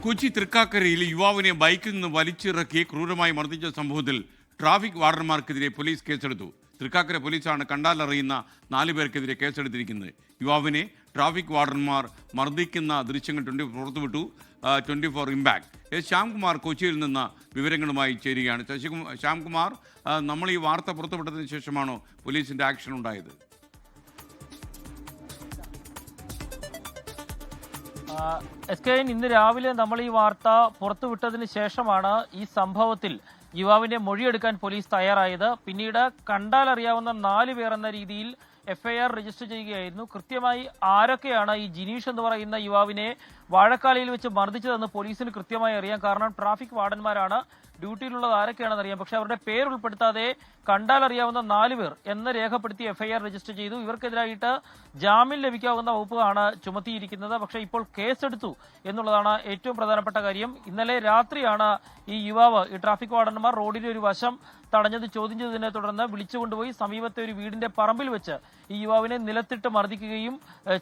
കൊച്ചി തൃക്കാക്കരയിൽ യുവാവിനെ ബൈക്കിൽ നിന്ന് വലിച്ചിറക്കി ക്രൂരമായി മർദ്ദിച്ച സംഭവത്തിൽ ട്രാഫിക് വാർഡന്മാർക്കെതിരെ പോലീസ് കേസെടുത്തു. തൃക്കാക്കര പോലീസാണ് കണ്ടാലറിയുന്ന 4 പേർക്കെതിരെ കേസെടുത്തിരിക്കുന്നത്. യുവാവിനെ ട്രാഫിക് വാർഡന്മാർ മർദ്ദിക്കുന്ന ദൃശ്യങ്ങൾ പുറത്തുവിട്ടു. 24 ഇമ്പാക്ട്. ശ്യാംകുമാർ കൊച്ചിയിൽ നിന്ന് വിവരങ്ങളുമായി ചേരുകയാണ്. ശ്യാംകുമാർ, നമ്മൾ ഈ വാർത്ത പുറത്തുവിട്ടതിന് ശേഷമാണോ പോലീസിന്റെ ആക്ഷൻ ഉണ്ടായത്? ഇന്ന് രാവിലെ നമ്മൾ ഈ വാർത്ത പുറത്തുവിട്ടതിന് ശേഷമാണ് ഈ സംഭവത്തിൽ യുവാവിന്റെ മൊഴിയെടുക്കാൻ പോലീസ് തയ്യാറായത്. പിന്നീട് കണ്ടാലറിയാവുന്ന 4 പേർ എന്ന രീതിയിൽ FIR രജിസ്റ്റർ ചെയ്യുകയായിരുന്നു. കൃത്യമായി ആരൊക്കെയാണ് ഈ ജിനീഷ് എന്ന് പറയുന്ന യുവാവിനെ വാഴക്കാലയിൽ വെച്ച് മർദ്ദിച്ചതെന്ന് പോലീസിന് കൃത്യമായി അറിയാം. കാരണം ട്രാഫിക് വാർഡന്മാരാണ്, ഡ്യൂട്ടിയിലുള്ളത് ആരൊക്കെയാണെന്ന് അറിയാം. പക്ഷെ അവരുടെ പേര് ഉൾപ്പെടുത്താതെ കണ്ടാലറിയാവുന്ന 4 പേർ എന്ന് രേഖപ്പെടുത്തി FIR രജിസ്റ്റർ ചെയ്തു. ഇവർക്കെതിരായിട്ട് ജാമ്യം ലഭിക്കാവുന്ന വകുപ്പാണ് ചുമത്തിയിരിക്കുന്നത്. പക്ഷെ ഇപ്പോൾ കേസെടുത്തു എന്നുള്ളതാണ് ഏറ്റവും പ്രധാനപ്പെട്ട കാര്യം. ഇന്നലെ രാത്രിയാണ് ഈ യുവാവ്, ഈ ട്രാഫിക് വാർഡന്മാർ റോഡിന്റെ ഒരു വശം തടഞ്ഞത് ചോദ്യം ചെയ്തതിനെ തുടർന്ന് വിളിച്ചുകൊണ്ടുപോയി സമീപത്തെ ഒരു വീടിന്റെ പറമ്പിൽ വെച്ച് ഈ യുവാവിനെ നിലത്തിട്ട് മർദ്ദിക്കുകയും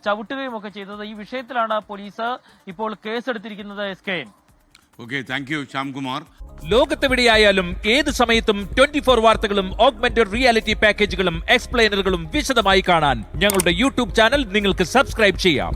ചവിട്ടുകയും ഒക്കെ ചെയ്തത്. ഈ വിഷയത്തിലാണ് പോലീസ് ഇപ്പോൾ കേസെടുത്തിരിക്കുന്നത്. SKN. Okay, thank you Shyamkumar. ലോകത്തെവിടെയായാലും ഏത് സമയത്തും 24 വാർത്തകളും ഓഗ്മെന്റഡ് റിയാലിറ്റി പാക്കേജുകളും എക്സ്പ്ലെയിനറുകളും വിശദമായി കാണാൻ ഞങ്ങളുടെ YouTube ചാനൽ നിങ്ങൾക്ക് സബ്സ്ക്രൈബ് ചെയ്യാം.